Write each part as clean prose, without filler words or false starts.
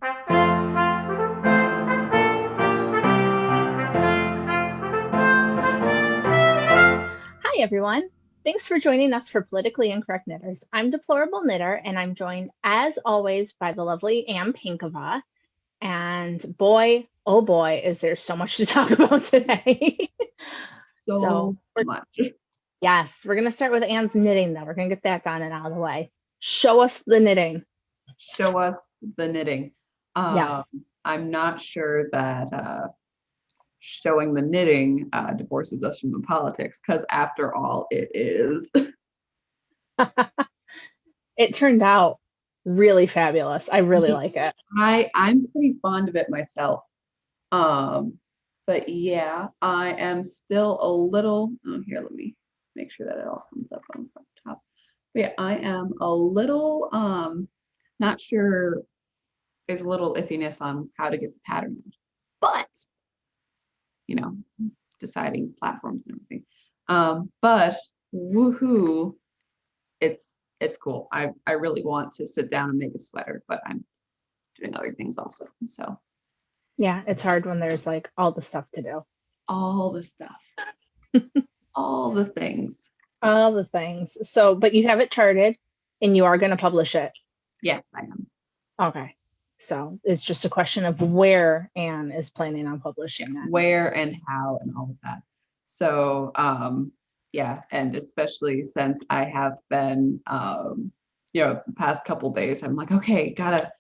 Hi, everyone. Thanks for joining us for Politically Incorrect Knitters. I'm Deplorable Knitter, and I'm joined, as always, by the lovely Pinkava. And boy, oh boy, is there so much to talk about today. So much. Yes, we're going to start with Anne's knitting, though. We're going to get that done and out of the way. Show us the knitting. Show us the knitting. Yes. I'm not sure that showing the knitting divorces us from the politics, because after all, it is. It turned out really fabulous. I really like it. I'm pretty fond of it myself. But yeah, I am still a little, here, let me make sure that it all comes up on the top. But yeah, I am a little not sure, there's a little iffiness on how to get the pattern, but deciding platforms and everything. But woohoo, it's cool. I really want to sit down and make a sweater, but I'm doing other things also. So yeah, it's hard when there's like all the stuff to do. All the stuff. All the things. All the things. So, but you have it charted and you are going to publish it. Yes, I am. Okay. So it's just a question of where Anne is planning on publishing that. Where and how and all of that. So, yeah, and especially since I have been, the past couple days, I'm like, okay, gotta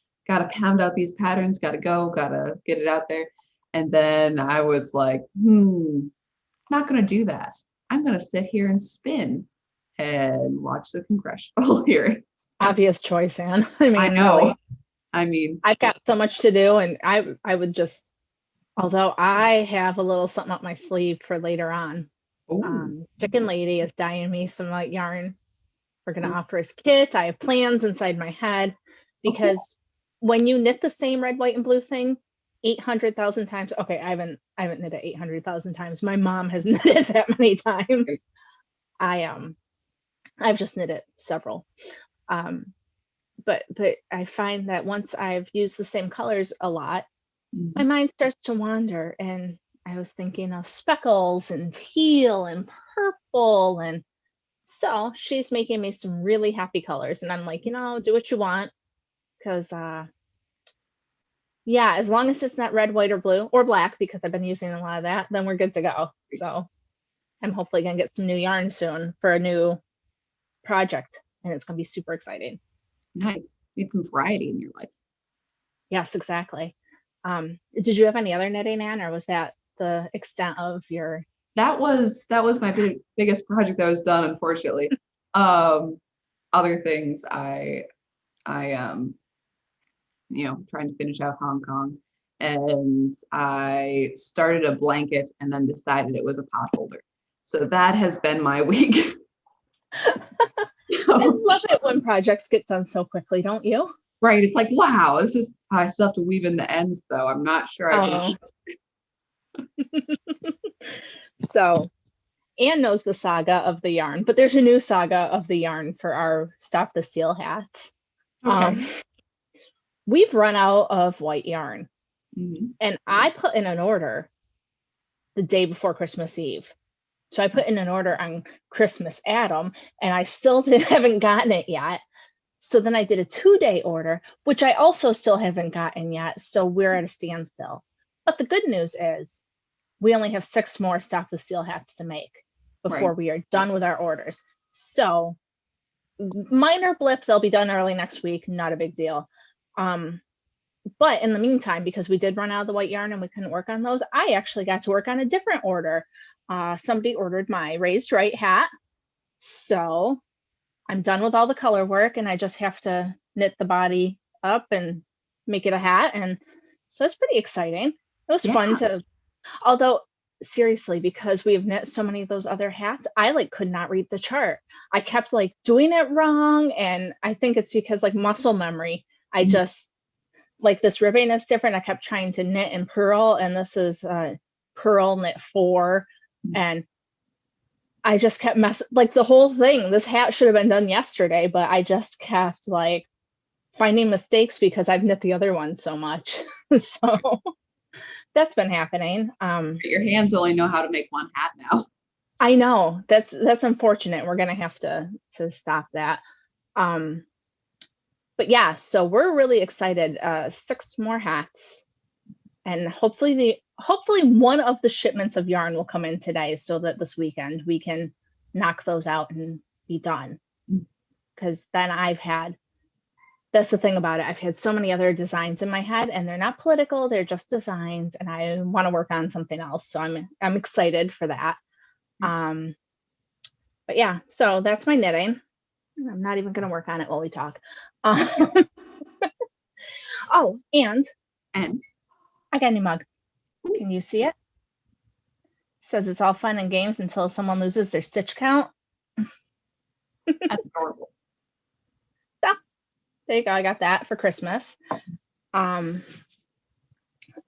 pound out these patterns, gotta get it out there. And then I was like, not gonna do that. I'm gonna sit here and spin and watch the congressional hearings. Obvious choice, Anne. I mean, I know. Really, I mean, I've got so much to do, and I would just, although I have a little something up my sleeve for later on. Chicken Lady is dyeing me some white yarn. We're gonna offer as kits. I have plans inside my head because when you knit the same red, white, and blue thing 800,000 times, okay, I haven't knit it 800,000 times. My mom has knit it that many times. I've just knit it several. But I find that once I've used the same colors a lot, my mind starts to wander, and I was thinking of speckles and teal and purple, and so she's making me some really happy colors, and I'm like, do what you want, because yeah, as long as it's not red, white, or blue, or black, because I've been using a lot of that, then we're good to go. So I'm hopefully gonna get some new yarn soon for a new project, and it's gonna be super exciting. Nice. Need some variety in your life. Yes, exactly. Did you have any other knitting, Anne, or was that the extent of your? That was my biggest project that was done, unfortunately. Other things I trying to finish out Hong Kong, and I started a blanket and then decided it was a pot holder. So that has been my week. I love it when projects get done so quickly, don't you? Right. It's like, wow, I still have to weave in the ends though. I'm not sure I can. So Anne knows the saga of the yarn, but there's a new saga of the yarn for our Stop the Steal hats. Okay. We've run out of white yarn. And I put in an order the day before Christmas Eve. So I put in an order on Christmas Adam, and I still haven't gotten it yet. So then I did a 2-day order, which I also still haven't gotten yet. So we're at a standstill. But the good news is we only have 6 more Stop the Steal hats to make before we are done with our orders. So minor blip, they'll be done early next week. Not a big deal. But in the meantime, because we did run out of the white yarn and we couldn't work on those, I actually got to work on a different order. Somebody ordered my raised right hat. So I'm done with all the color work, and I just have to knit the body up and make it a hat. And so it's pretty exciting. It was fun to, although seriously, because we've knit so many of those other hats, I could not read the chart. I kept doing it wrong. And I think it's because muscle memory. I just this ribbing is different. I kept trying to knit and purl, and this is purl knit 4. And I just kept messing, the whole thing. This hat should have been done yesterday, but I just kept finding mistakes because I've knit the other one so much. So that's been happening. Your hands only know how to make one hat now. I know that's unfortunate. We're gonna have to stop that. But yeah, so we're really excited. 6 more hats, and hopefully one of the shipments of yarn will come in today, so that this weekend we can knock those out and be done. Because then that's the thing about it. I've had so many other designs in my head, and they're not political, they're just designs, and I want to work on something else. So I'm excited for that. But yeah, so that's my knitting. I'm not even going to work on it while we talk. Oh, and I got a new mug. Can you see it? Says it's all fun and games until someone loses their stitch count. That's adorable. So there you go. I got that for Christmas. And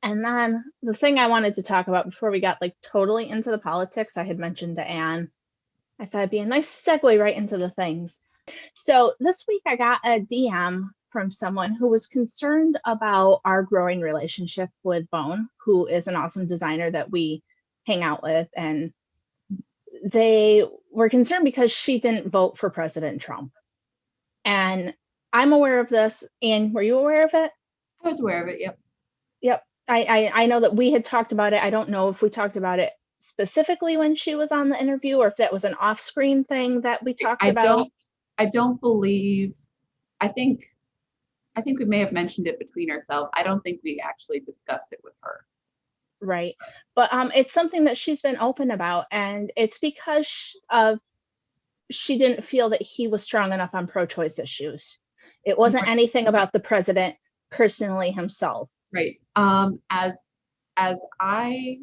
then the thing I wanted to talk about before we got like totally into the politics, I had mentioned to Anne, I thought it'd be a nice segue right into the things. So this week I got a DM from someone who was concerned about our growing relationship with Bone, who is an awesome designer that we hang out with. And they were concerned because she didn't vote for President Trump. And I'm aware of this. Anne, were you aware of it? I was aware of it, yep. Yep. I know that we had talked about it. I don't know if we talked about it specifically when she was on the interview, or if that was an off-screen thing that we talked about. I don't believe, I think we may have mentioned it between ourselves. I don't think we actually discussed it with her. Right. But it's something that she's been open about, and it's because she didn't feel that he was strong enough on pro-choice issues. It wasn't anything about the president personally himself. Right. As I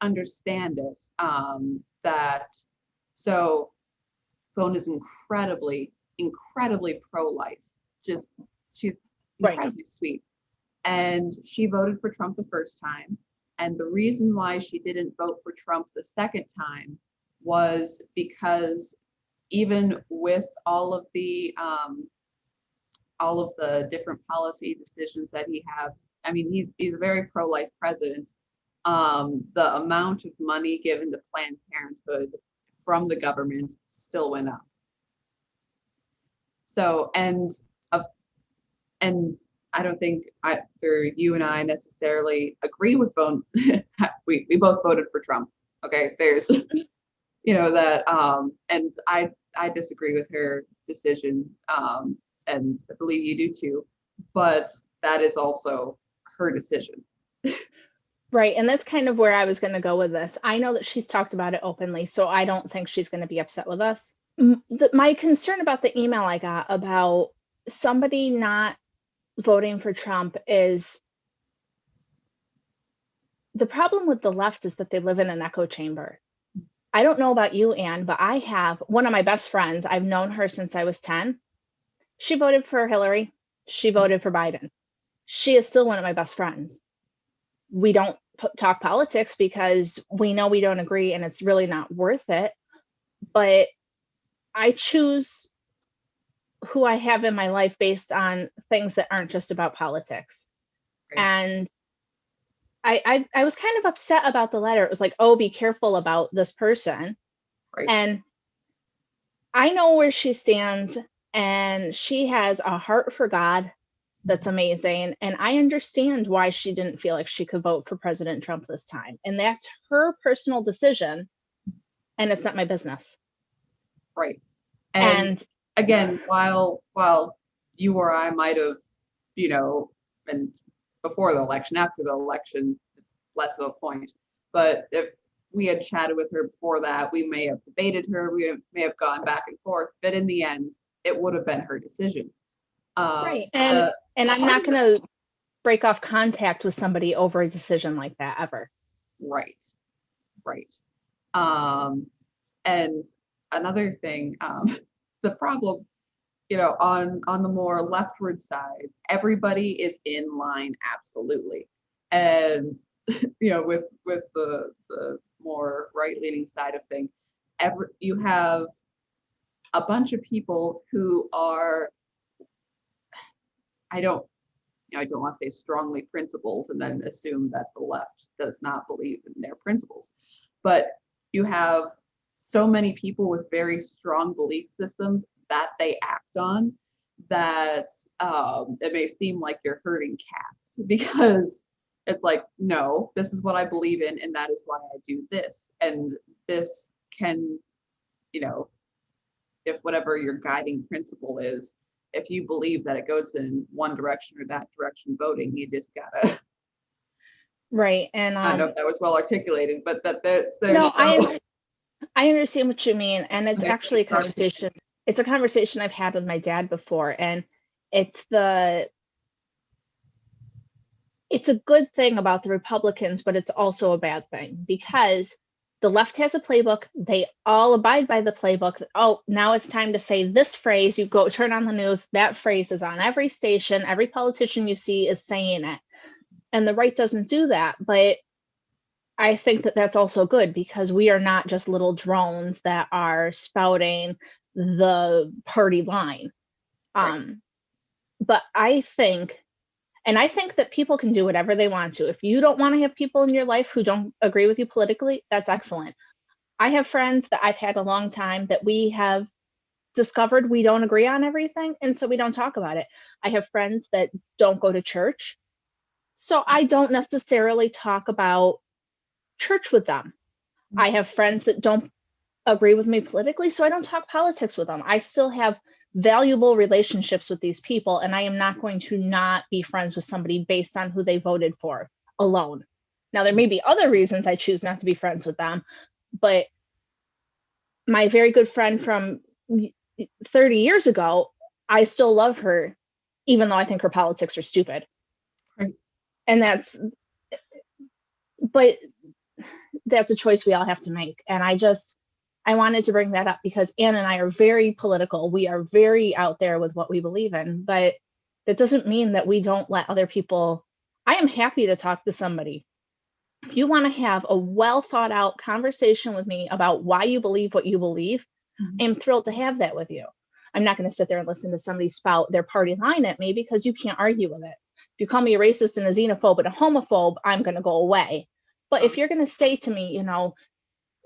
understand it, that so Bone is incredibly pro-life. Just she's incredibly sweet. And she voted for Trump the first time. And the reason why she didn't vote for Trump the second time was because even with all of the different policy decisions that he has, I mean, he's a very pro-life president. The amount of money given to Planned Parenthood from the government still went up. So, and I don't think either you and I necessarily agree with Bone. we both voted for Trump. Okay, there's that, and I disagree with her decision, and I believe you do too. But that is also her decision. Right, and that's kind of where I was going to go with this. I know that she's talked about it openly, so I don't think she's going to be upset with us. My concern about the email I got about somebody not voting for Trump is the problem with the left is that they live in an echo chamber. I don't know about you, Anne, but I have one of my best friends. I've known her since I was 10. She voted for Hillary. She voted for Biden. She is still one of my best friends. We don't talk politics because we know we don't agree and it's really not worth it. But I choose who I have in my life based on things that aren't just about politics. Right. And I was kind of upset about the letter. It was like, oh, be careful about this person. Right. And I know where she stands, and she has a heart for God that's amazing. And I understand why she didn't feel like she could vote for President Trump this time. And that's her personal decision. And it's not my business. Right. And again, while you or I might have, and before the election, after the election, it's less of a point. But if we had chatted with her before that, we may have debated her, we may have gone back and forth, but in the end, it would have been her decision. Right. And I'm not going to break off contact with somebody over a decision like that ever. Right. Right. And another thing, the problem, on the more leftward side, everybody is in line, absolutely. And, with the more right-leaning side of things, you have a bunch of people who are, I don't want to say strongly principled and then assume that the left does not believe in their principles. But you have so many people with very strong belief systems that they act on that it may seem like you're hurting cats because it's like, no, this is what I believe in, and that is why I do this. And this can, if whatever your guiding principle is, if you believe that it goes in one direction or that direction voting, you just gotta Right. And I don't know if that was well articulated, but that there's no, so I understand what you mean, and it's actually a conversation. It's a conversation I've had with my dad before, and it's a good thing about the Republicans, but it's also a bad thing because the left has a playbook. They all abide by the playbook. Oh, now it's time to say this phrase. You go turn on the news. That phrase is on every station. Every politician you see is saying it. And the right doesn't do that. But I think that that's also good because we are not just little drones that are spouting the party line. But I think that people can do whatever they want to. If you don't want to have people in your life who don't agree with you politically, that's excellent. I have friends that I've had a long time that we have discovered we don't agree on everything, and so we don't talk about it. I have friends that don't go to church, so I don't necessarily talk about church with them. I have friends that don't agree with me politically, so I don't talk politics with them. I still have valuable relationships with these people, and I am not going to not be friends with somebody based on who they voted for alone. Now, there may be other reasons I choose not to be friends with them, but my very good friend from 30 years ago, I still love her, even though I think her politics are stupid. Right. And but that's a choice we all have to make. And I wanted to bring that up because Anne and I are very political. We are very out there with what we believe in, but that doesn't mean that we don't let other people. I am happy to talk to somebody. If you want to have a well thought out conversation with me about why you believe what you believe, I'm thrilled to have that with you. I'm not going to sit there and listen to somebody spout their party line at me because you can't argue with it. If you call me a racist and a xenophobe and a homophobe, I'm going to go away. But if you're going to say to me,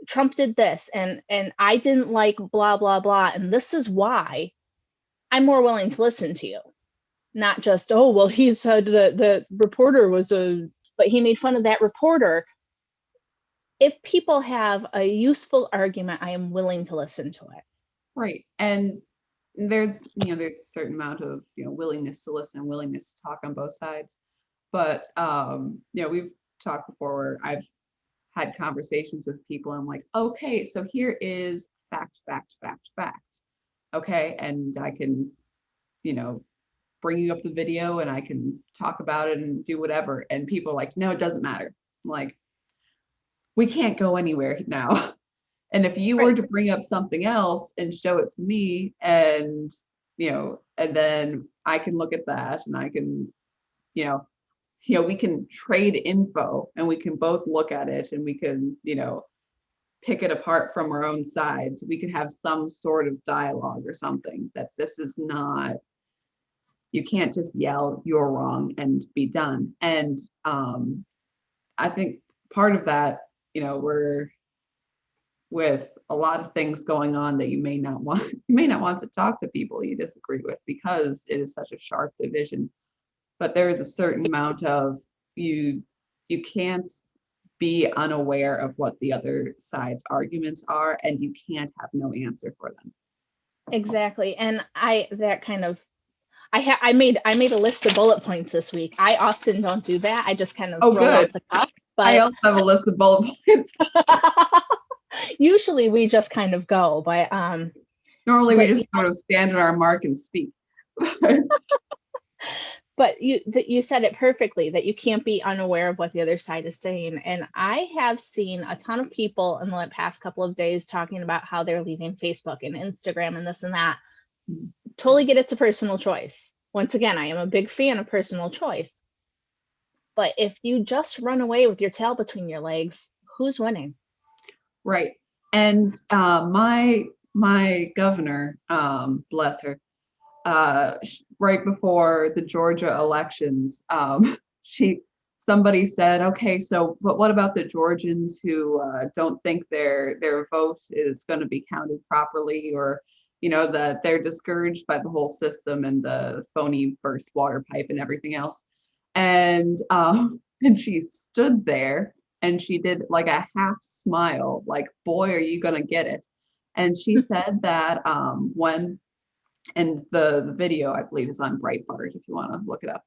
Trump did this and I didn't like blah, blah, blah, and this is why, I'm more willing to listen to you. Not just, oh, well, he said that the reporter but he made fun of that reporter. If people have a useful argument, I am willing to listen to it. Right. And there's a certain amount of, willingness to listen, willingness to talk on both sides. But, we've talked before where I've had conversations with people. And I'm like, okay, so here is fact. Okay. And I can, bring you up the video and I can talk about it and do whatever. And people are like, no, it doesn't matter. I'm like, we can't go anywhere now. And if you were to bring up something else and show it to me and, and then I can look at that and I can, we can trade info and we can both look at it and we can, pick it apart from our own sides. We can have some sort of dialogue or something that this is not, you can't just yell, you're wrong and be done. And I think part of that, we're with a lot of things going on that you may not want to talk to people you disagree with because it is such a sharp division. But there is a certain amount of you can't be unaware of what the other side's arguments are, and you can't have no answer for them. Exactly. And I made a list of bullet points this week. I often don't do that. I just kind of throw it off the cuff. But I also have a list of bullet points. Usually we just kind of go, but normally we just sort of stand at our mark and speak. But you said it perfectly, that you can't be unaware of what the other side is saying. And I have seen a ton of people in the past couple of days talking about how they're leaving Facebook and Instagram and this and that. Totally get it's a personal choice. Once again, I am a big fan of personal choice. But if you just run away with your tail between your legs, who's winning? Right. And my governor, bless her, right before the Georgia elections, somebody said, okay, so but what about the Georgians who don't think their vote is going to be counted properly, or that they're discouraged by the whole system and the phony burst water pipe and everything else. And she stood there and she did like a half smile, like, boy, are you gonna get it. And she said that when and the video, I believe, is on Breitbart if you want to look it up.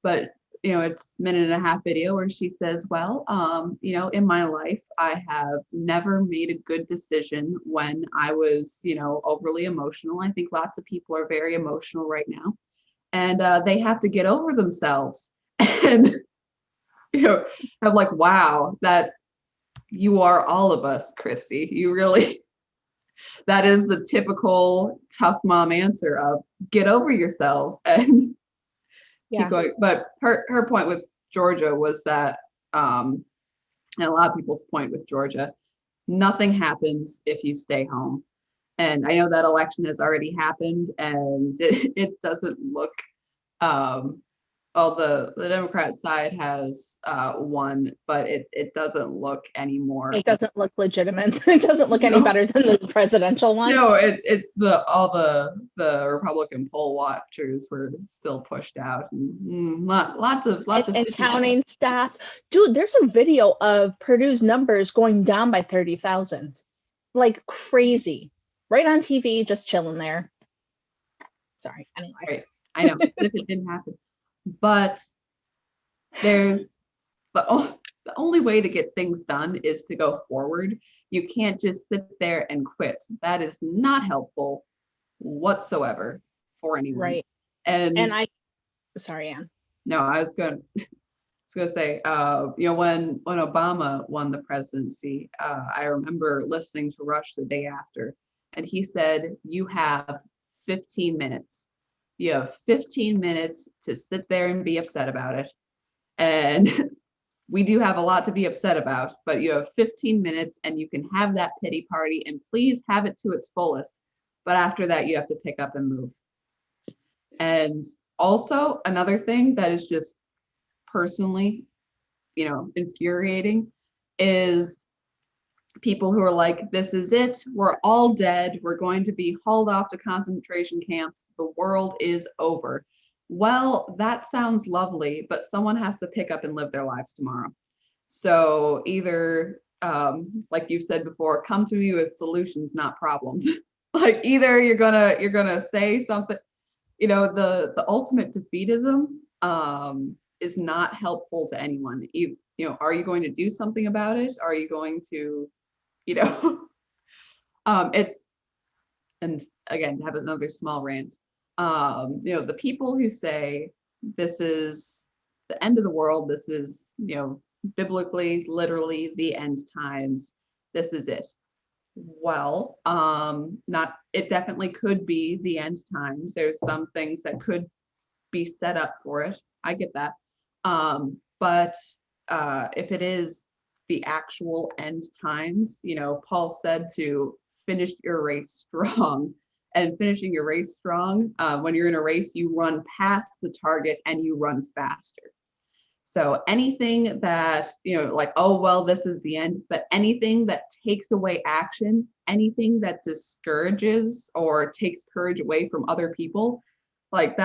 But it's a minute and a half video where she says, well, in my life, I have never made a good decision when I was, overly emotional. I think lots of people are very emotional right now, and they have to get over themselves. And I'm like, wow, that you are all of us, Christy. You really, that is the typical tough mom answer of get over yourselves and keep going. But her point with Georgia was that, and a lot of people's point with Georgia, nothing happens if you stay home. And I know that election has already happened, and it doesn't look, well, the Democrat side has won, but it doesn't look anymore. It doesn't look legitimate. It doesn't look any better than the presidential one. No, all the Republican poll watchers were still pushed out. And, lots of and counting staff. Dude, there's a video of Purdue's numbers going down by 30,000, like crazy, right on TV, just chilling there. Sorry, anyway. Right. I know, as if it didn't happen. But there's the only way to get things done is to go forward. You can't just sit there and quit. That is not helpful whatsoever for anyone. Right. And sorry, Anne. No, I was going to say, when Obama won the presidency, I remember listening to Rush the day after, and he said, you have 15 minutes. You have 15 minutes to sit there and be upset about it. And we do have a lot to be upset about, but you have 15 minutes and you can have that pity party, and please have it to its fullest. But after that, you have to pick up and move. And also another thing that is just personally, infuriating is people who are like, this is it, we're all dead, we're going to be hauled off to concentration camps, the world is over. Well, that sounds lovely, but someone has to pick up and live their lives tomorrow. So either, like you said before, come to me with solutions, not problems. Like either you're gonna say something, the ultimate defeatism is not helpful to anyone. Are you going to do something about it? Are you going to, it's, and again, to have another small rant, the people who say this is the end of the world, this is, biblically, literally the end times, this is it. Well, it definitely could be the end times. There's some things that could be set up for it. I get that. But if it is the actual end times, Paul said to finish your race strong. And finishing your race strong, when you're in a race, you run past the target and you run faster. So anything that, like, oh, well, this is the end, but anything that takes away action, anything that discourages or takes courage away from other people, like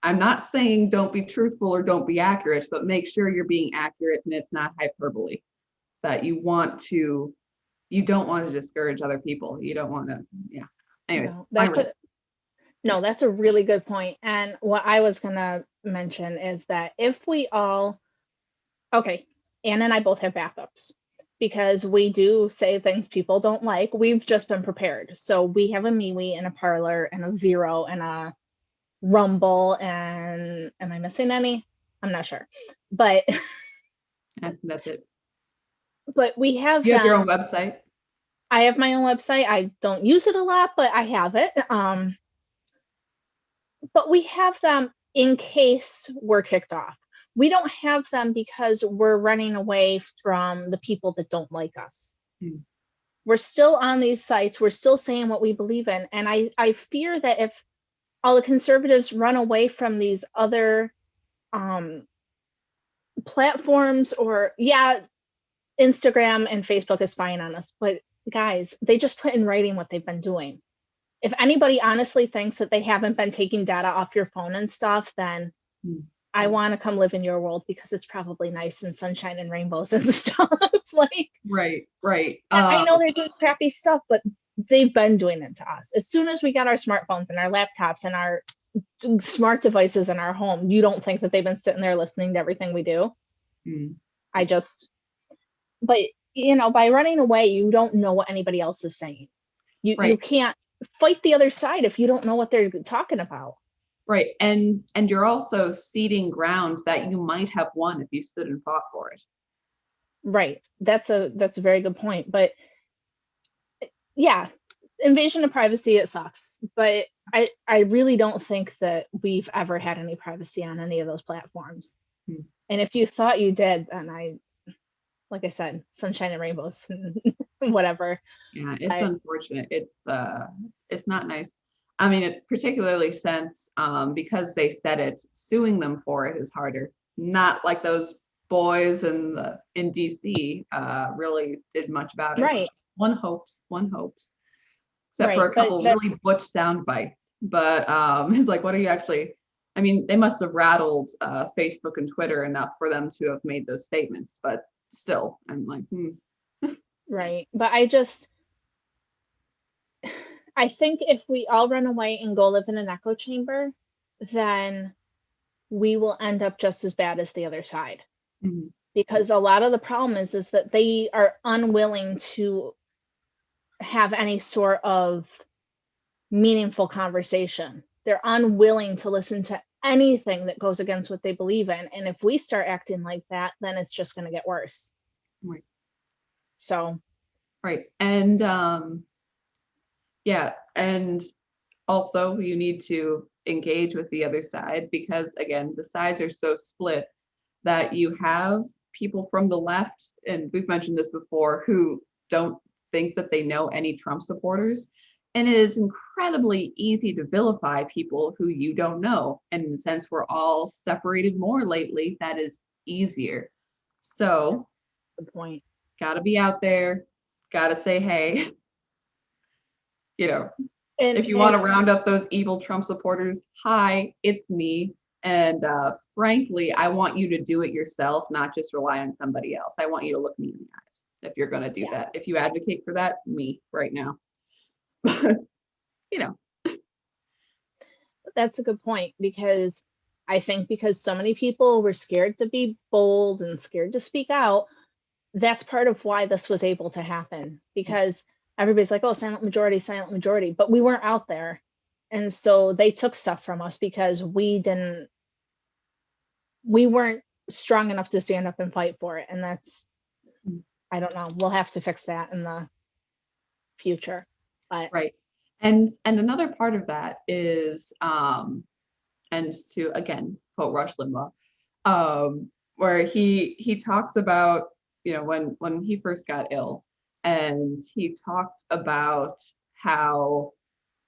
I'm not saying don't be truthful or don't be accurate, but make sure you're being accurate and it's not hyperbole. That you don't want to discourage other people. You don't want to, yeah. Anyways, that's a really good point. And what I was gonna mention is that if we all, okay, Anne and I both have backups because we do say things people don't like. We've just been prepared. So we have a MeWe and a Parler and a Vero and a Rumble, and am I missing any? I'm not sure, but that's it. But we have. You have your own website? I have my own website. I don't use it a lot, but I have it. But we have them in case we're kicked off. We don't have them because we're running away from the people that don't like us. We're still on these sites. We're still saying what we believe in. And I fear that if all the conservatives run away from these other platforms, or Instagram and Facebook is spying on us, but guys, they just put in writing what they've been doing. If anybody honestly thinks that they haven't been taking data off your phone and stuff, then I want to come live in your world, because it's probably nice and sunshine and rainbows and stuff. Like, right. I know they're doing crappy stuff, but they've been doing it to us. As soon as we got our smartphones and our laptops and our smart devices in our home, you don't think that they've been sitting there listening to everything we do? But by running away, you don't know what anybody else is saying. You can't fight the other side if you don't know what they're talking about. Right. And you're also ceding ground that you might have won if you stood and fought for it. Right. That's a very good point. But yeah, invasion of privacy, it sucks. But I really don't think that we've ever had any privacy on any of those platforms. And if you thought you did, then like I said, sunshine and rainbows and whatever. Yeah, it's unfortunate. It's not nice. I mean, particularly since because they said it, suing them for it is harder. Not like those boys in DC really did much about it. Right. One hopes. Except for a couple really butch sound bites. But it's like, what are you actually? I mean, they must have rattled Facebook and Twitter enough for them to have made those statements. But still, I'm like, Right. But I think if we all run away and go live in an echo chamber, then we will end up just as bad as the other side. Because a lot of the problem is that they are unwilling to have any sort of meaningful conversation. They're unwilling to listen to anything that goes against what they believe in. And if we start acting like that, then it's just going to get worse. Right. So. Right. And and also you need to engage with the other side, because again, the sides are so split that you have people from the left, and we've mentioned this before, who don't think that they know any Trump supporters. And it is incredibly easy to vilify people who you don't know. And since we're all separated more lately, that is easier. So, good point. Gotta be out there, gotta say, hey, if you want to round up those evil Trump supporters, hi, it's me. And frankly, I want you to do it yourself, not just rely on somebody else. I want you to look me in the eyes if you're going to do that. If you advocate for that, me right now. That's a good point, because I think because so many people were scared to be bold and scared to speak out, that's part of why this was able to happen, because everybody's like, oh, silent majority, but we weren't out there. And so they took stuff from us because we weren't strong enough to stand up and fight for it. And that's, I don't know, we'll have to fix that in the future. But. Right. And another part of that is, and to again quote Rush Limbaugh, where he talks about, when he first got ill, and he talked about how,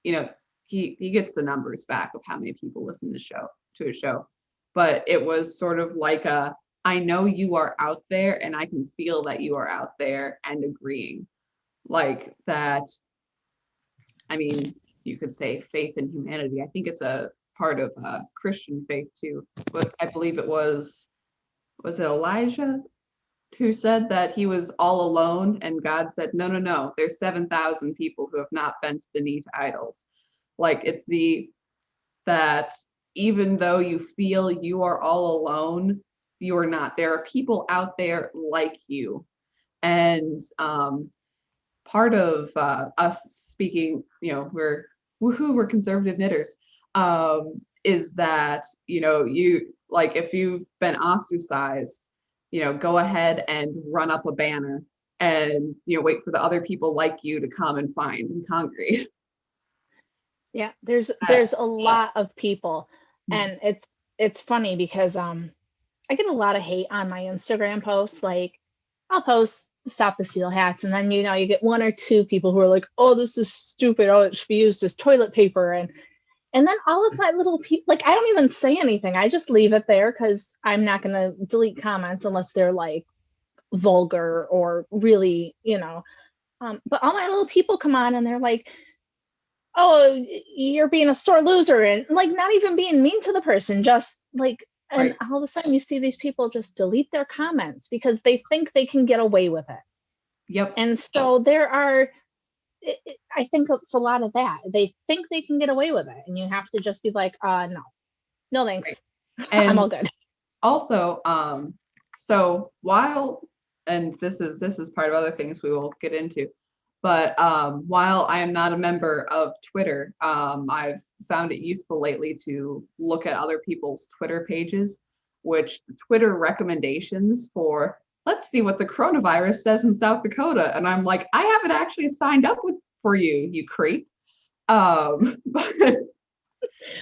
he gets the numbers back of how many people listen to his show, but it was sort of like I know you are out there, and I can feel that you are out there and agreeing, like that. I mean, you could say faith in humanity. I think it's a part of Christian faith too. But I believe was it Elijah who said that he was all alone, and God said, no, there's 7,000 people who have not bent the knee to idols. Like, it's that even though you feel you are all alone, you are not. There are people out there like you. And part of us speaking, we're conservative knitters, is that, you, like, if you've been ostracized, go ahead and run up a banner and, wait for the other people like you to come and find and congregate. Yeah, there's a lot of people, and it's funny because I get a lot of hate on my Instagram posts. Like, I'll post stop the seal hats, and then you get one or two people who are like, oh, this is stupid, oh, it should be used as toilet paper, and And then all of my little people, like, I don't even say anything. I just leave it there because I'm not going to delete comments unless they're like vulgar or really, but all my little people come on and they're like, oh, you're being a sore loser. And like, not even being mean to the person, just like, and Right. all of a sudden you see these people just delete their comments because they think they can get away with it. Yep. And so there are, I think it's a lot of that. They think they can get away with it. And you have to just be like, no, thanks. Right. I'm And all good. also, so while, and this is part of other things we will get into, but while I am not a member of Twitter, I've found it useful lately to look at other people's Twitter pages, which the Twitter recommendations for, let's see what the coronavirus says in South Dakota. And I'm like, I haven't actually signed up for you, you creep. But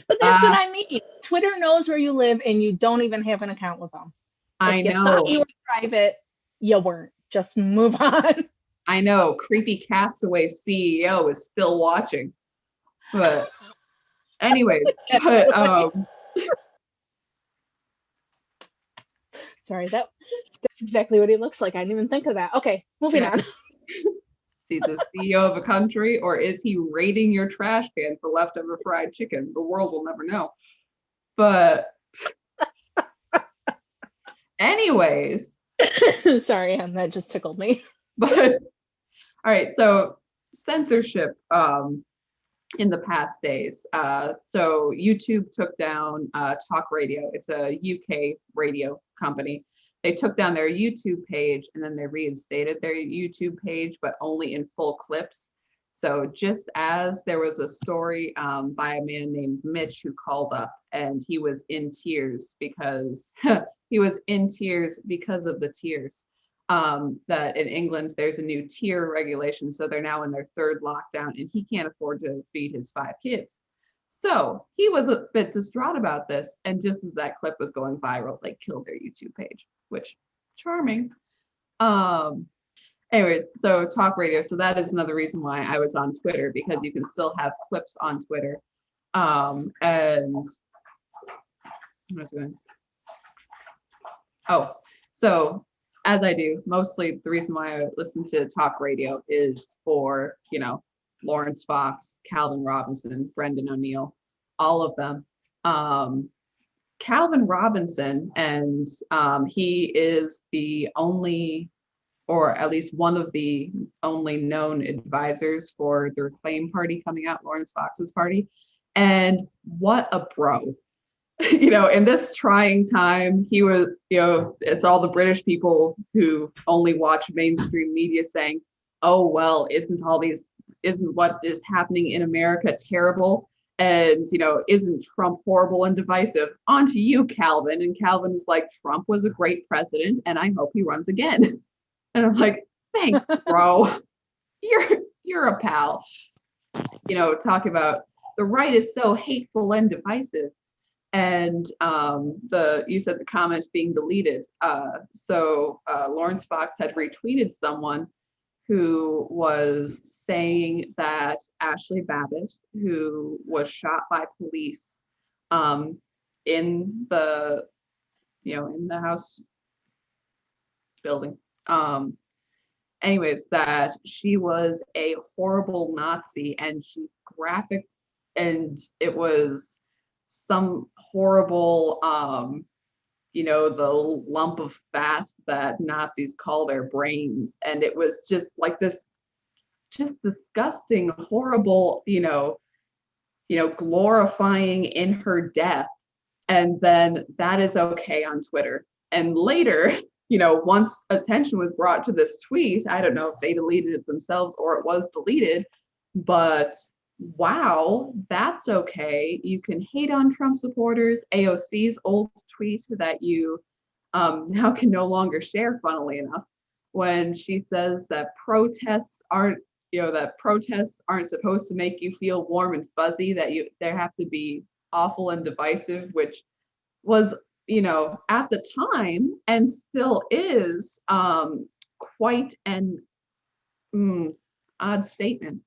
But that's what I mean. Twitter knows where you live and you don't even have an account with them. If I you thought you know. were private, you weren't. Just move on. I know, creepy castaway CEO is still watching. But anyways, Sorry, that's exactly what he looks like. I didn't even think of that. Okay, moving on. is he the CEO of a country, or is he raiding your trash can for leftover fried chicken? The world will never know. But anyways, Sorry, that just tickled me. but all right, so censorship in the past days. So YouTube took down Talk Radio. It's a UK radio company. They took down their YouTube page and then they reinstated their YouTube page, but only in full clips. So just as there was a story by a man named Mitch who called up and he was in tears because he was in tears because of the tears. That in England there's a new tier regulation, so they're now in their third lockdown, and he can't afford to feed his 5 kids. So he was a bit distraught about this, and just as that clip was going viral, they killed their YouTube page, which charming. Anyways, so talk radio. So that is another reason why I was on Twitter, because you can still have clips on Twitter. And what's going? Oh, so as I do, mostly the reason why I listen to talk radio is for, Lawrence Fox, Calvin Robinson, Brendan O'Neill, all of them. Calvin Robinson, and he is the only, or at least one of the only known advisors for the Reclaim Party coming out, Lawrence Fox's party. And what a bro. In this trying time, he was, it's all the British people who only watch mainstream media saying, oh, well, isn't what is happening in America terrible? And, isn't Trump horrible and divisive? On to you, Calvin. And Calvin's like, Trump was a great president and I hope he runs again. And I'm like, thanks, bro. You're a pal. Talk about the right is so hateful and divisive. And you said the comment being deleted. So Lawrence Fox had retweeted someone who was saying that Ashley Babbitt, who was shot by police in the House building. Anyways, that she was a horrible Nazi, and it was some horrible, the lump of fat that Nazis call their brains. And it was just like this, just disgusting, horrible, glorifying in her death. And then that is okay on Twitter. And later, once attention was brought to this tweet, I don't know if they deleted it themselves or it was deleted, but wow, that's okay. You can hate on Trump supporters. AOC's old tweet that you now can no longer share, funnily enough, when she says that protests aren't supposed to make you feel warm and fuzzy, that they have to be awful and divisive, which was, at the time and still is quite an odd statement.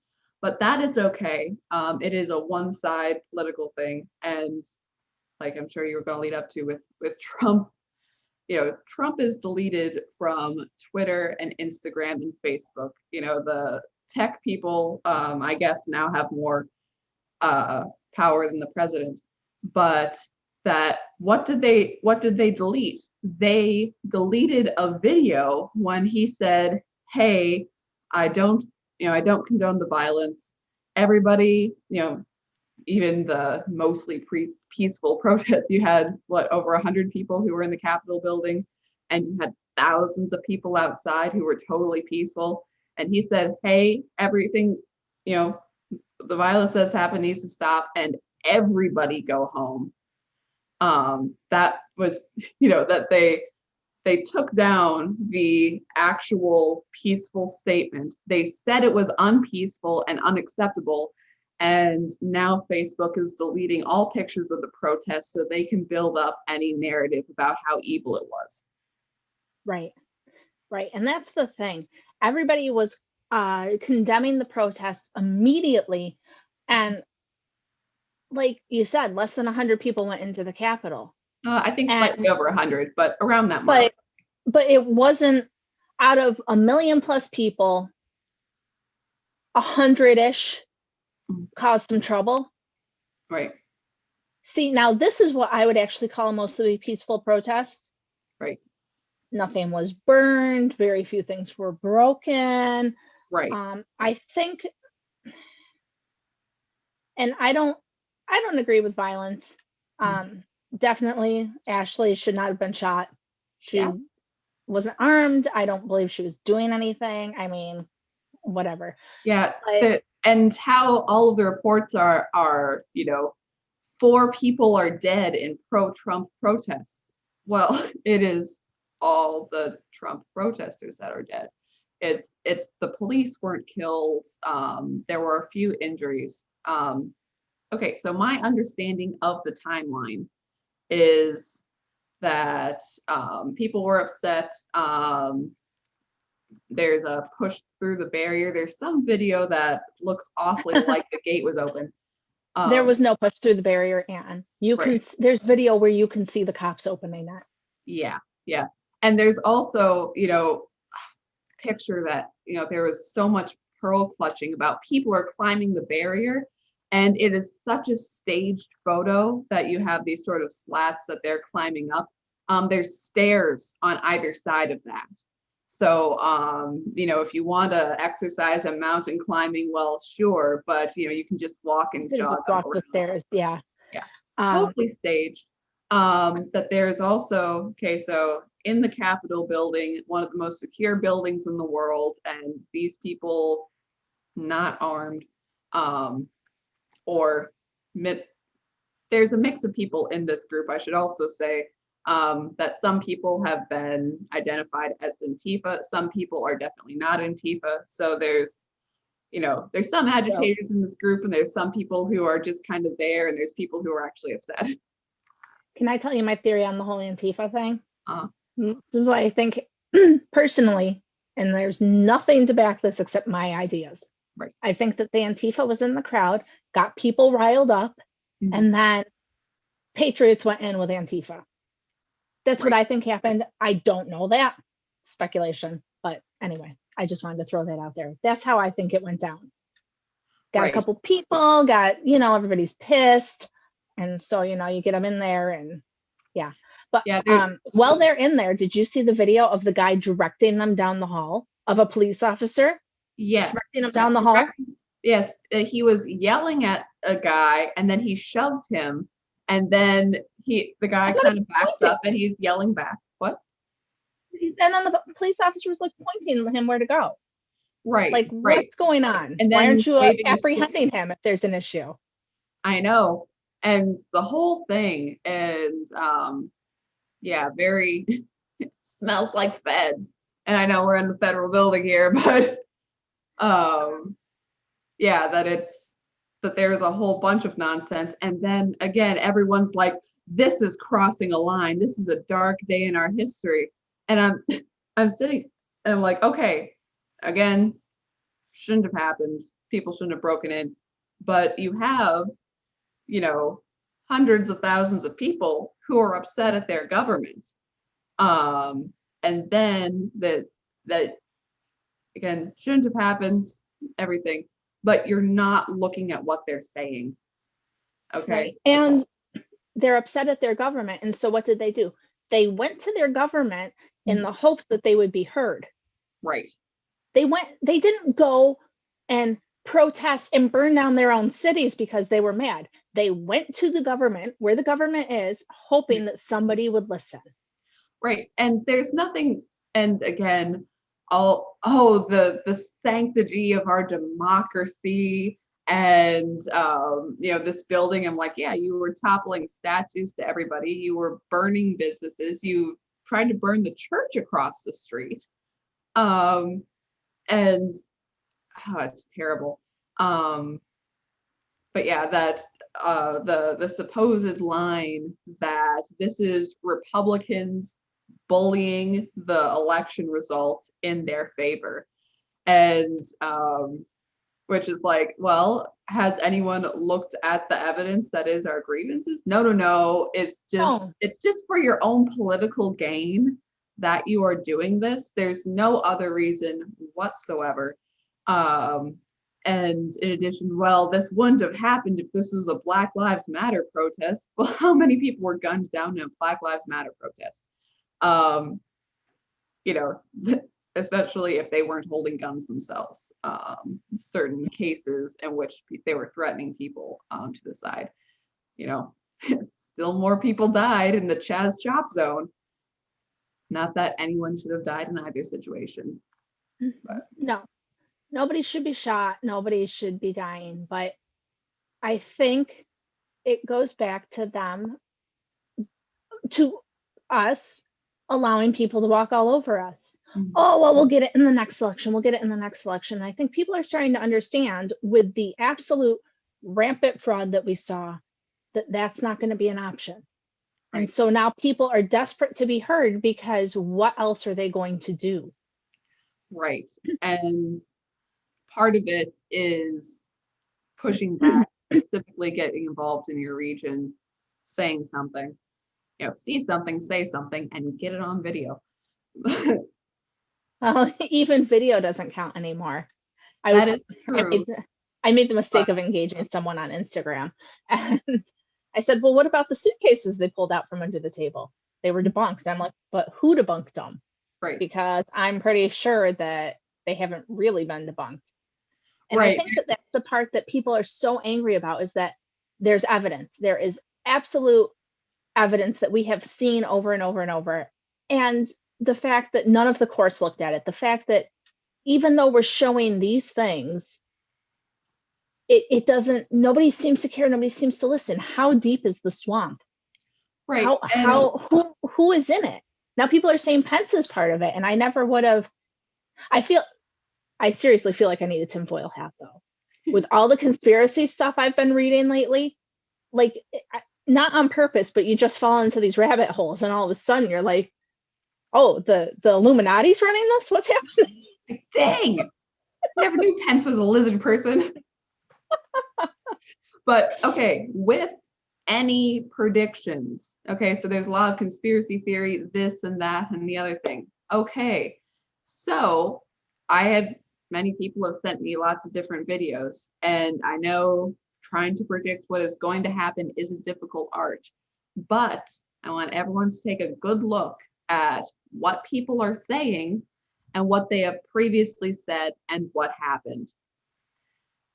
but that is okay. It is a one-side political thing, and like I'm sure you were going to lead up to with Trump. Trump is deleted from Twitter and Instagram and Facebook. The tech people, I guess, now have more power than the president. But what did they delete? They deleted a video when he said, "Hey, I don't condone the violence. Everybody, even the mostly peaceful protests, you had over 100 people who were in the Capitol building, and you had thousands of people outside who were totally peaceful. And he said, hey, everything, the violence that's happened needs to stop, and everybody go home. That was, that they took down the actual peaceful statement. They said it was unpeaceful and unacceptable. And now Facebook is deleting all pictures of the protests so they can build up any narrative about how evil it was. Right. And that's the thing. Everybody was condemning the protests immediately. And like you said, less than 100 people went into the Capitol. I think slightly over 100, but around that mark. But it wasn't, out of 1 million plus people, 100-ish caused some trouble. Right. See, now this is what I would actually call mostly peaceful protests. Right. Nothing was burned. Very few things were broken. Right. I think, and I don't agree with violence. Definitely, Ashley should not have been shot. She wasn't armed. I don't believe she was doing anything. I mean, whatever. Yeah. And how all of the reports are, 4 people are dead in pro-Trump protests. Well, it is all the Trump protesters that are dead. It's the police weren't killed. There were a few injuries. Okay, so my understanding of the timeline is that people were upset. There's a push through the barrier. There's some video that looks awfully like the gate was open. There was no push through the barrier, Anne. There's video where you can see the cops opening it. Yeah. And there's also, picture that, there was so much pearl clutching about people are climbing the barrier. And it is such a staged photo that you have these sort of slats that they're climbing up. There's stairs on either side of that. So, if you want to exercise a mountain climbing, well, sure, but you can just walk and jog up the stairs. Yeah. Totally staged. That there's also, so in the Capitol building, one of the most secure buildings in the world, and these people not armed, there's a mix of people in this group. I should also say that some people have been identified as Antifa. Some people are definitely not Antifa. So there's some agitators in this group, and there's some people who are just kind of there, and there's people who are actually upset. Can I tell you my theory on the whole Antifa thing? This is what I think personally, and there's nothing to back this except my ideas. Right. I think that the Antifa was in the crowd, got people riled up, and then patriots went in with Antifa. That's what I think happened. I don't know that. Speculation. But anyway, I just wanted to throw that out there. That's how I think it went down. Got a couple people, everybody's pissed. And so, you get them in there and But while they're in there, did you see the video of the guy directing them down the hall, of a police officer? Yes. Directing them down the hall? Yes. He was yelling at a guy, and then he shoved him, and then the guy kind of backs up and he's yelling back. What? And then the police officer was pointing at him where to go. Right. What's going on? And then why aren't you apprehending him if there's an issue? I know. And the whole thing is, very smells like feds. And I know we're in the federal building here, but that there's a whole bunch of nonsense. And then again, everyone's like, this is crossing a line. This is a dark day in our history. And I'm sitting and I'm like, okay, again, shouldn't have happened. people shouldn't have broken in. But you have, you know, hundreds of thousands of people who are upset at their government. And then that again shouldn't have happened, everything, but you're not looking at what they're saying. Okay. Right. And they're upset at their government. And so what did they do? They went to their government in the hopes that they would be heard. Right. They didn't go and protest and burn down their own cities because they were mad. They went to the government, where the government is, hoping that somebody would listen. Right. And there's nothing, and again, the sanctity of our democracy and you know, this building. I'm like, yeah, you were toppling statues to everybody, you were burning businesses, you tried to burn the church across the street. And it's terrible. But yeah, that the supposed line that this is Republicans bullying the election results in their favor, and which is like, well, has anyone looked at the evidence that is our grievances? No. It's just for your own political gain that you are doing this. There's no other reason whatsoever. And in addition, well, this wouldn't have happened if this was a Black Lives Matter protest. Well, how many people were gunned down in a Black Lives Matter protest? You know, especially if they weren't holding guns themselves. Certain cases in which they were threatening people to the side. You know, still more people died in the Chaz Chop zone. Not that anyone should have died in either situation. But. No, nobody should be shot. Nobody should be dying. But I think it goes back to them, to us, allowing people to walk all over us. Mm-hmm. Oh, well, we'll get it in the next election. We'll get it in the next election. I think people are starting to understand, with the absolute rampant fraud that we saw, that that's not going to be an option. Right. And so now people are desperate to be heard, because what else are they going to do? Right. And part of it is pushing back, specifically getting involved in your region, saying something, you know, see something, say something, and get it on video. Well, even video doesn't count anymore. I made the mistake of engaging someone on Instagram, and I said, well, what about the suitcases they pulled out from under the table? They were debunked. I'm like, but who debunked them? Right. Because I'm pretty sure that they haven't really been debunked. And right. I think that that's the part that people are so angry about, is that there's evidence. There is absolute evidence that we have seen over and over and over. And the fact that none of the courts looked at it, the fact that even though we're showing these things, it doesn't, nobody seems to care, nobody seems to listen. How deep is the swamp? Right. Who is in it? Now people are saying Pence is part of it, and I never would have. I seriously feel like I need a tinfoil hat, though. With all the conspiracy stuff I've been reading lately, like, not on purpose, but you just fall into these rabbit holes, and all of a sudden you're like, oh, the Illuminati's running this? What's happening? Dang. I never knew Pence was a lizard person. But okay, with any predictions, okay, so there's a lot of conspiracy theory, this and that and the other thing. Okay, so many people have sent me lots of different videos, and I know trying to predict what is going to happen is a difficult art, but I want everyone to take a good look at what people are saying and what they have previously said and what happened.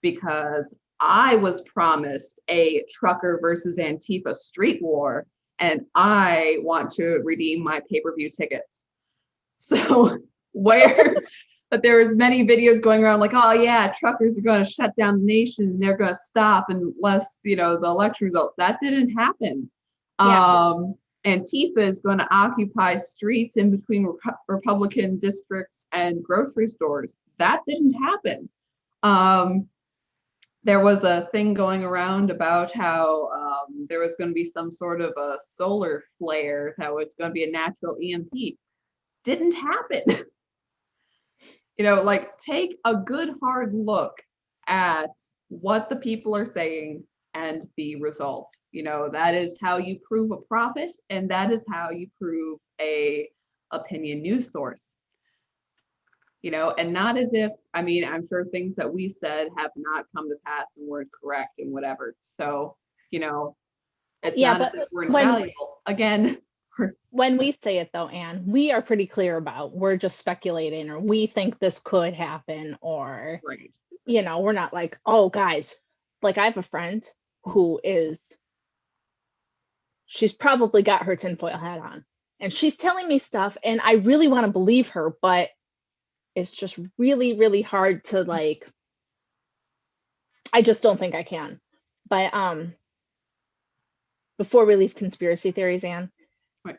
Because I was promised a trucker versus Antifa street war, and I want to redeem my pay-per-view tickets. So but there was many videos going around like, oh yeah, truckers are going to shut down the nation and they're going to stop unless, you know, the election results. That didn't happen. Yeah. Antifa is going to occupy streets in between Republican districts and grocery stores. That didn't happen. There was a thing going around about how there was going to be some sort of a solar flare that was going to be a natural EMP. Didn't happen. You know, like, take a good hard look at what the people are saying and the result. That is how you prove a prophet, and that is how you prove a opinion news source. And not as if, I'm sure things that we said have not come to pass and weren't correct and whatever. So, it's not as if we're invaluable. Again, when we say it though, Anne, we are pretty clear about we're just speculating, or we think this could happen, or right. We're not like, oh guys, like I have a friend who she's probably got her tinfoil hat on and she's telling me stuff and I really want to believe her, but it's just really, really hard to I just don't think I can. But before we leave conspiracy theories, Anne, right.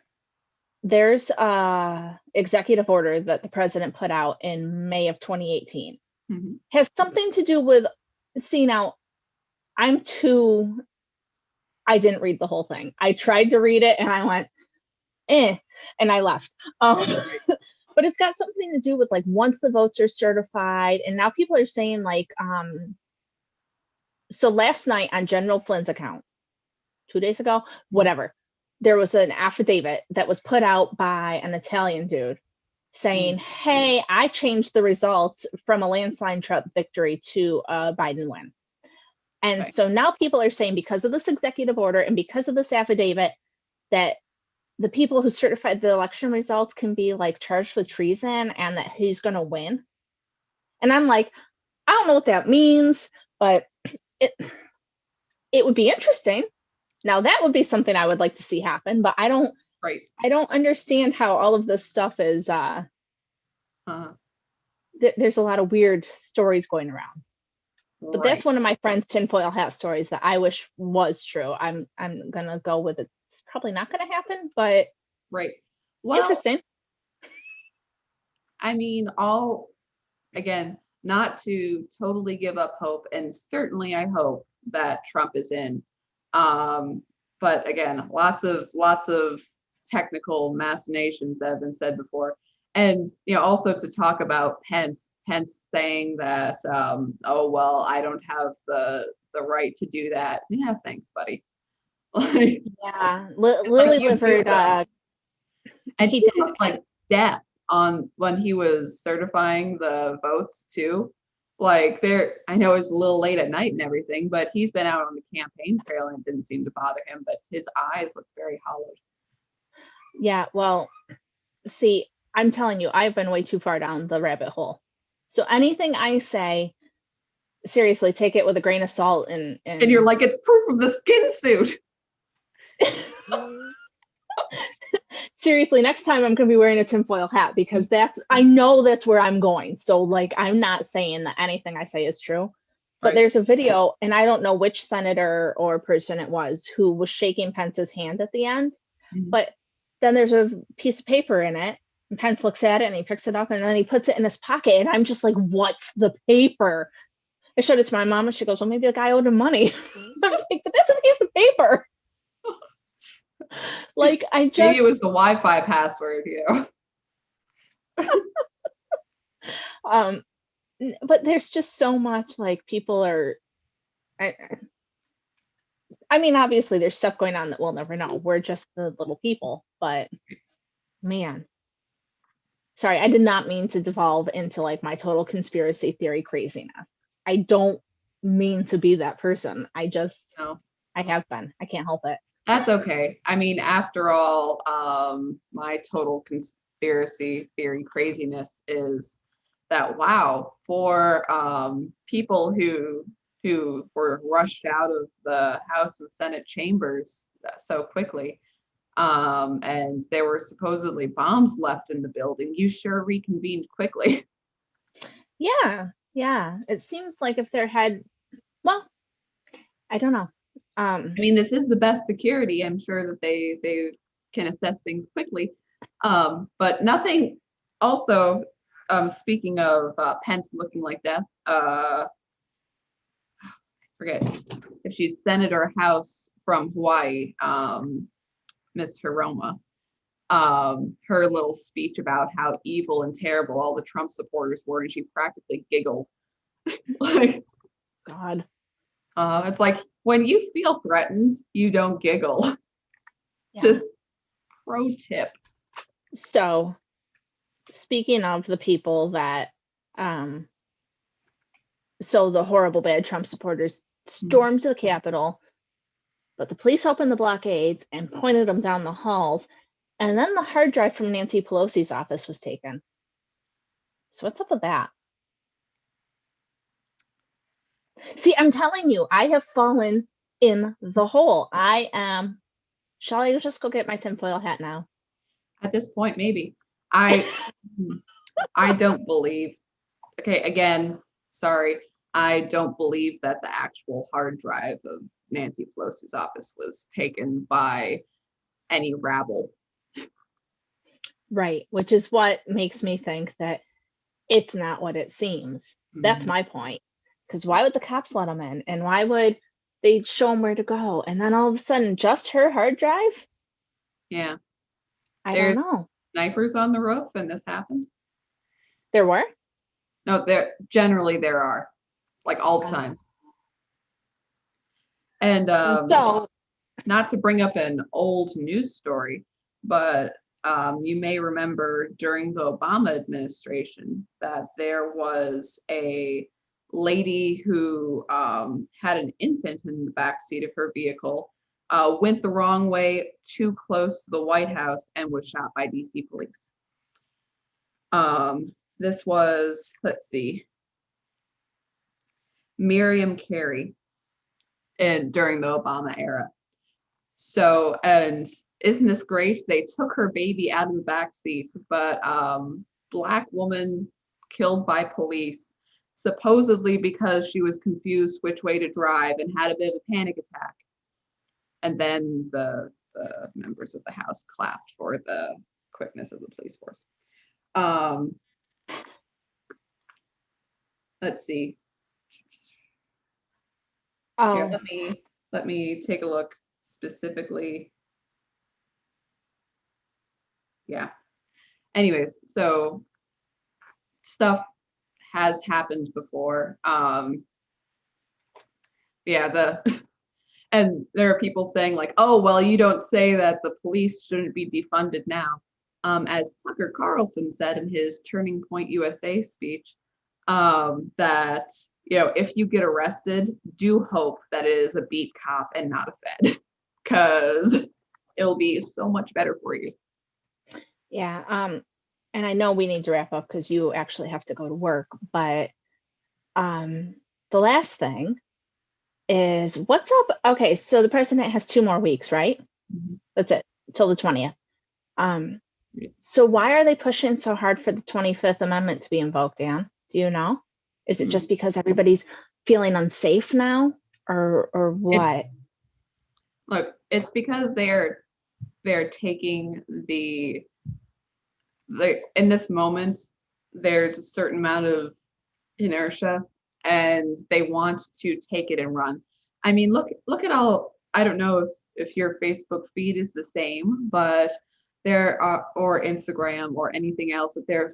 There's a executive order that the president put out in May of 2018. Mm-hmm. Has something to do with, see now, I didn't read the whole thing. I tried to read it and I went, and I left. But it's got something to do with once the votes are certified, and now people are saying so last night on General Flynn's account, 2 days ago, whatever, there was an affidavit that was put out by an Italian dude saying, hey, I changed the results from a landslide Trump victory to a Biden win. And so now people are saying, because of this executive order and because of this affidavit, that the people who certified the election results can be charged with treason and that he's going to win. And I'm like, I don't know what that means, but it would be interesting. Now that would be something I would like to see happen, but I don't understand how all of this stuff is there's a lot of weird stories going around. But that's one of my friend's tinfoil hat stories that I wish was true. I'm gonna go with it. It's probably not gonna happen, but interesting. Again, not to totally give up hope, and certainly I hope that Trump is in. But again, lots of technical machinations that have been said before. And also to talk about Pence saying that, oh well, I don't have the right to do that. Yeah, thanks, buddy. Yeah, Lily Livered, and he looked like death on when he was certifying the votes too. I know it's a little late at night and everything, but he's been out on the campaign trail and it didn't seem to bother him, but his eyes look very hollowed. Yeah, well, see, I'm telling you, I've been way too far down the rabbit hole. So anything I say, seriously, take it with a grain of salt. And you're like, it's proof of the skin suit. Seriously, next time I'm going to be wearing a tinfoil hat because I know that's where I'm going. So I'm not saying that anything I say is true, but there's a video and I don't know which senator or person it was who was shaking Pence's hand at the end, but then there's a piece of paper in it and Pence looks at it and he picks it up and then he puts it in his pocket. And I'm just like, what's the paper? I showed it to my mom and she goes, well, maybe the guy owed him money. I'm like, but that's a piece of paper. Maybe it was the Wi-Fi password, but there's just so much people are obviously there's stuff going on that we'll never know. We're just the little people, but man, sorry, I did not mean to devolve into my total conspiracy theory craziness. I don't mean to be that person. I just I have been. I can't help it. That's okay. After all, my total conspiracy theory craziness is that, wow, for people who were rushed out of the House and Senate chambers so quickly, and there were supposedly bombs left in the building, you sure reconvened quickly. Yeah. It seems like if there had, well, I don't know. This is the best security. I'm sure that they can assess things quickly. But nothing. Also, speaking of Pence looking like death, I forget if she's Senator House from Hawaii, Miss Hiroma. Her little speech about how evil and terrible all the Trump supporters were, and she practically giggled. God. It's like when you feel threatened, you don't giggle. Yeah. Just pro tip. So, speaking of the people that, so the horrible bad Trump supporters stormed the Capitol, but the police opened the blockades and pointed them down the halls, and then the hard drive from Nancy Pelosi's office was taken. So what's up with that? See, I'm telling you, I have fallen in the hole. Shall I just go get my tinfoil hat now? At this point, maybe. I don't believe. Okay, again, sorry. I don't believe that the actual hard drive of Nancy Pelosi's office was taken by any rabble. Right, which is what makes me think that it's not what it seems. That's my point. Because why would the cops let them in? And why would they show them where to go? And then all of a sudden, just her hard drive? Yeah. I don't know. Snipers on the roof and this happened? There were? No, there are, like all the time. And So, not to bring up an old news story, but you may remember during the Obama administration that there was a lady who had an infant in the backseat of her vehicle, went the wrong way too close to the White House and was shot by DC police. This was, let's see, Miriam Carey during the Obama era. So, and isn't this great? They took her baby out of the back seat, but Black woman killed by police, supposedly because she was confused which way to drive and had a bit of a panic attack. And then the members of the House clapped for the quickness of the police force. Let's see. Here, let me take a look specifically. Yeah. Anyways, so stuff has happened before. Yeah, and there are people saying like, oh, well, you don't say that the police shouldn't be defunded now. As Tucker Carlson said in his Turning Point USA speech, that, you know, if you get arrested, do hope that it is a beat cop and not a Fed, because it'll be so much better for you. yeah, and I know we need to wrap up because you actually have to go to work, but the last thing is what's up? Okay, so the president has 2 more weeks, right? Mm-hmm. That's it, till the 20th. So why are they pushing so hard for the 25th Amendment to be invoked, Anne? Do you know? Is it just because everybody's feeling unsafe now, or what? Look, it's because they're taking in this moment, there's a certain amount of inertia and they want to take it and run. I mean, look at all, I don't know if your Facebook feed is the same, but there are, or Instagram or anything else, that there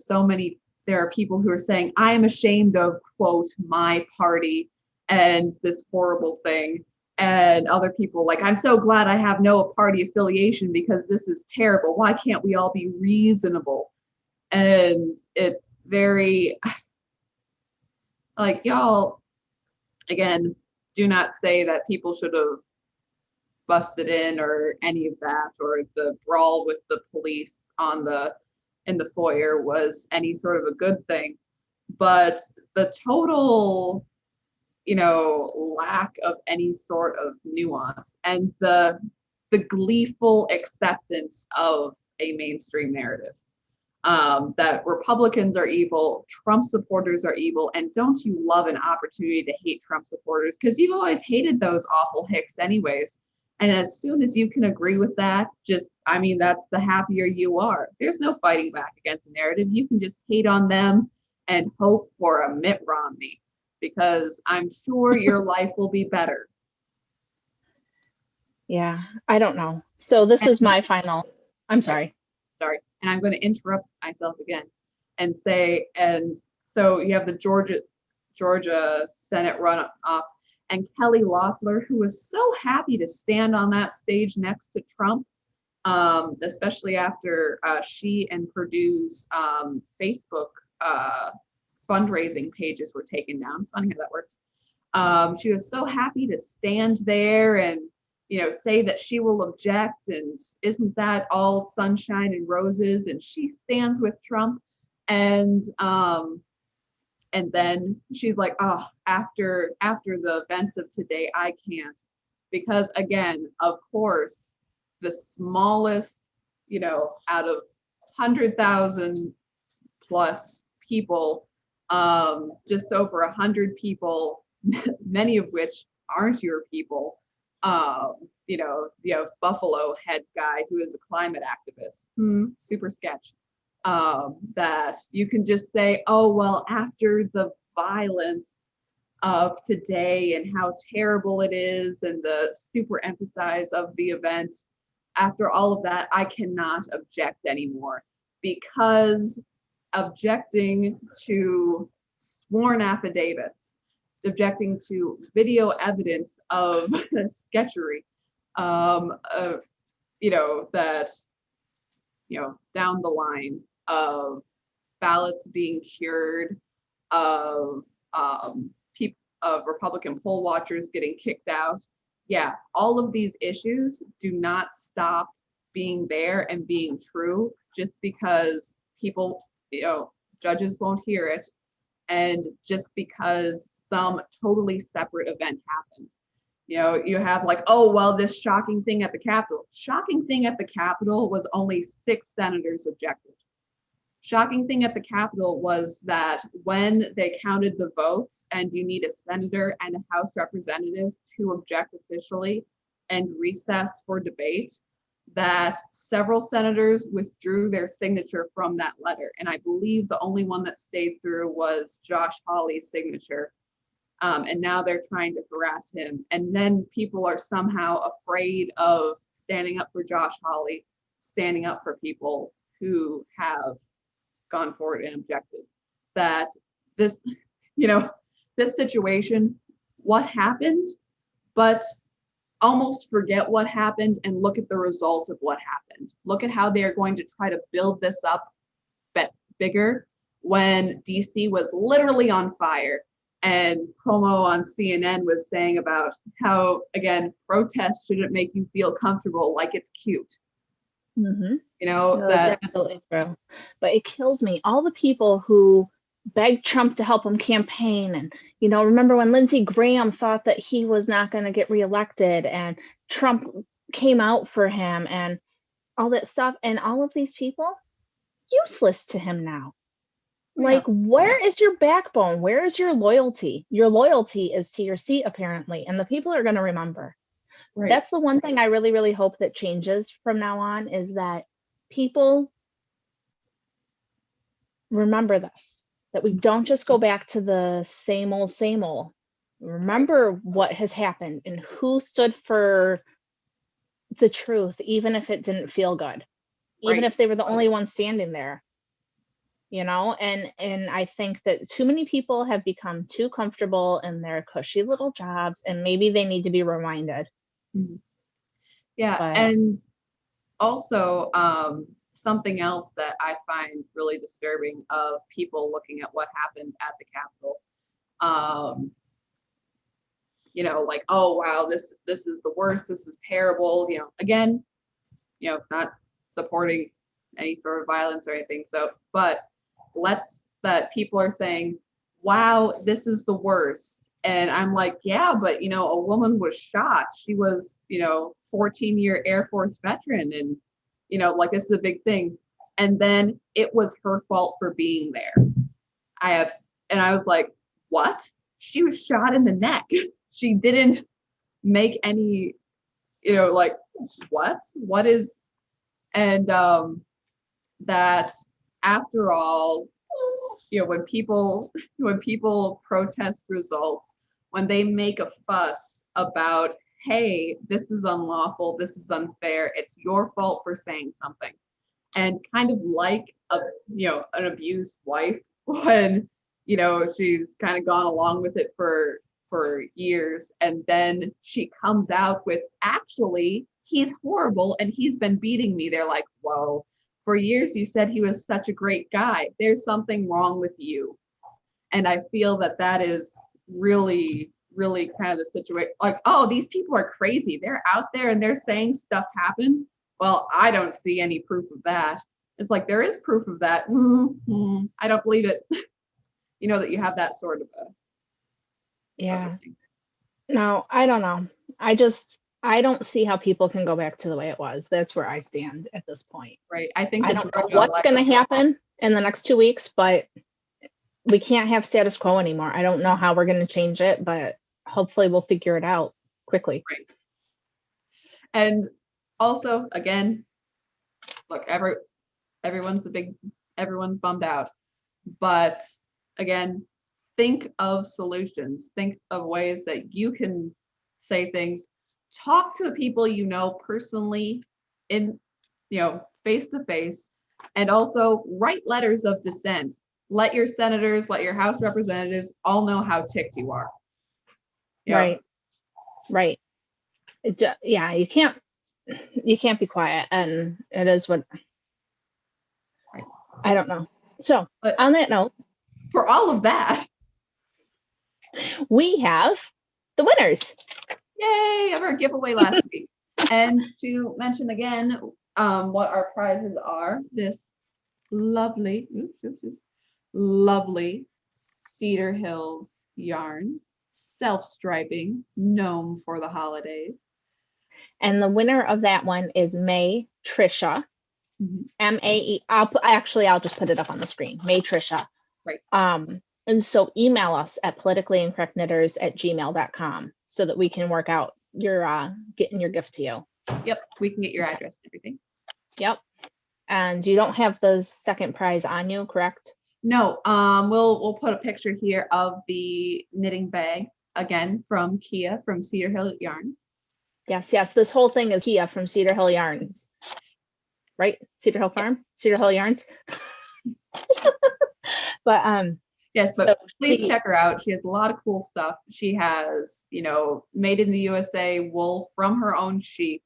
are people who are saying, I am ashamed of, quote, my party and this horrible thing. And other people like, I'm so glad I have no party affiliation because this is terrible. Why can't we all be reasonable? And it's very like, y'all, again, do not say that people should have busted in or any of that, or the brawl with the police in the foyer was any sort of a good thing. But the total, lack of any sort of nuance and the gleeful acceptance of a mainstream narrative, that Republicans are evil, Trump supporters are evil, and don't you love an opportunity to hate Trump supporters? Because you've always hated those awful hicks anyways. And as soon as you can agree with that, that's the happier you are. There's no fighting back against a narrative. You can just hate on them and hope for a Mitt Romney, because I'm sure your life will be better. Yeah, I don't know. So this is my final. I'm sorry. Sorry. And I'm going to interrupt myself again and say, and so you have the Georgia Senate runoff, and Kelly Loeffler, who was so happy to stand on that stage next to Trump, especially after she and Purdue's Facebook fundraising pages were taken down. Funny how that works. She was so happy to stand there and, you know, say that she will object, and isn't that all sunshine and roses? And she stands with Trump, and then she's like, oh, after the events of today, I can't, because again, of course, the smallest, you know, out of 100,000 plus people, just over 100 people, many of which aren't your people. You have Buffalo head guy who is a climate activist, super sketch. That you can just say, oh, well, after the violence of today and how terrible it is, and the super emphasize of the event, after all of that, I cannot object anymore, because objecting to sworn affidavits, objecting to video evidence of sketchery, that, down the line, of ballots being cured, of Republican poll watchers getting kicked out. Yeah, all of these issues do not stop being there and being true just because people, judges won't hear it, and just because some totally separate event happened. You have like, oh, well, this shocking thing at the Capitol. Shocking thing at the Capitol was only 6 senators objected. Shocking thing at the Capitol was that when they counted the votes, and you need a senator and a House representative to object officially and recess for debate, that several senators withdrew their signature from that letter. And I believe the only one that stayed through was Josh Hawley's signature. And now they're trying to harass him. And then people are somehow afraid of standing up for Josh Hawley, standing up for people who have gone forward and objected. That this situation, what happened, but almost forget what happened and look at the result of what happened. Look at how they are going to try to build this up bigger, when DC was literally on fire. And Cuomo on CNN was saying about how, again, protest shouldn't make you feel comfortable, like it's cute. Mm-hmm. No, that's absolutely true. But it kills me. All the people who begged Trump to help him campaign, and remember when Lindsey Graham thought that he was not going to get reelected, and Trump came out for him, and all that stuff, and all of these people, useless to him now. Like, where is your backbone? Where is your loyalty? Your loyalty is to your seat, apparently, and the people are going to remember. Right. That's the one thing I really, really hope that changes from now on, is that people remember this, that we don't just go back to the same old. Remember what has happened and who stood for the truth, even if it didn't feel good, even if they were the only ones standing there. And I think that too many people have become too comfortable in their cushy little jobs, and maybe they need to be reminded. Yeah. And also, something else that I find really disturbing of people looking at what happened at the Capitol, like, oh, wow, this is the worst, this is terrible, again, not supporting any sort of violence or anything. So, but that people are saying, wow, this is the worst. And I'm like, yeah, but a woman was shot. She was, 14-year Air Force veteran, and like, this is a big thing. And then it was her fault for being there. I was like, what? She was shot in the neck. She didn't make any, like, what is, and that after all, when people protest results, when they make a fuss about, hey, this is unlawful, this is unfair, it's your fault for saying something. And kind of like an abused wife, when you know, she's kind of gone along with it for years, and then she comes out with, actually, he's horrible and he's been beating me. They're like, whoa, for years you said he was such a great guy. There's something wrong with you. And I feel that that is really, really kind of the situation. Like, oh, these people are crazy. They're out there and they're saying stuff happened. Well, I don't see any proof of that. It's like, there is proof of that. I don't believe it. You know, that you have that sort of a. Yeah. No, I don't know. I don't see how people can go back to the way it was. That's where I stand at this point. Right. I think I don't know what's going to happen in the next 2 weeks, but we can't have status quo anymore. I don't know how we're going to change it, but hopefully we'll figure it out quickly. Right. And also, again, look, everyone's bummed out. But again, think of solutions. Think of ways that you can say things. Talk to the people you know personally, in, you know, face to face, and also write letters of dissent. Let your senators, let your House representatives all know how ticked you are. Right. Right. Yeah, you can't be quiet, and it is what. Right. I don't know. So, but on that note, for all of that, we have the winners. Yay, of our giveaway last week. And to mention again what our prizes are, this lovely Cedar Hills yarn, self-striping gnome for the holidays. And the winner of that one is May Trisha. M-A-E. I'll just put it up on the screen. May Trisha. Right. And so email us at politicallyincorrectknitters@gmail.com so that we can work out your getting your gift to you. Yep, we can get your address and everything. Yep. And you don't have the second prize on you, correct? No. We'll put a picture here of the knitting bag again from Kia from Cedar Hill Yarns. Yes. This whole thing is Kia from Cedar Hill Yarns. Right? Cedar Hill Farm? Cedar Hill Yarns. But yes, but so please check her out. She has a lot of cool stuff. She has, you know, made in the USA wool from her own sheep,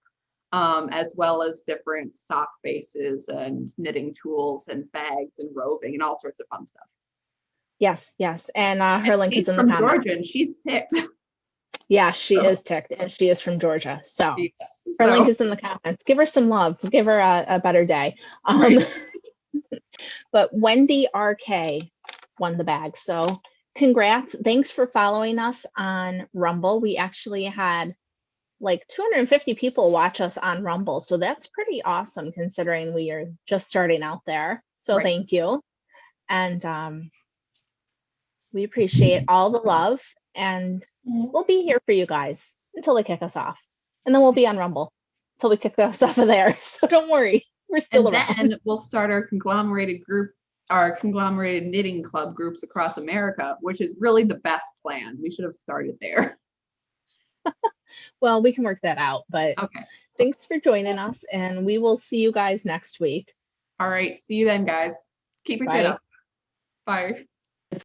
as well as different sock bases and knitting tools and bags and roving and all sorts of fun stuff. Yes. And her link is in the comments. Georgia, and she's ticked. Yeah, she is ticked, and she is from Georgia. So her link is in the comments. Give her some love. Give her a better day. Right. But Wendy RK won the bag. So congrats. Thanks for following us on Rumble. We actually had like 250 people watch us on Rumble. So that's pretty awesome considering we are just starting out there. So thank you. And we appreciate all the love. And we'll be here for you guys until they kick us off. And then we'll be on Rumble until we kick us off of there. So don't worry. We're still around. And then we'll start our conglomerated knitting club groups across America, which is really the best plan. We should have started there. Well, we can work that out. But okay. Thanks for joining us. And we will see you guys next week. All right. See you then, guys. Keep your chin up. Bye.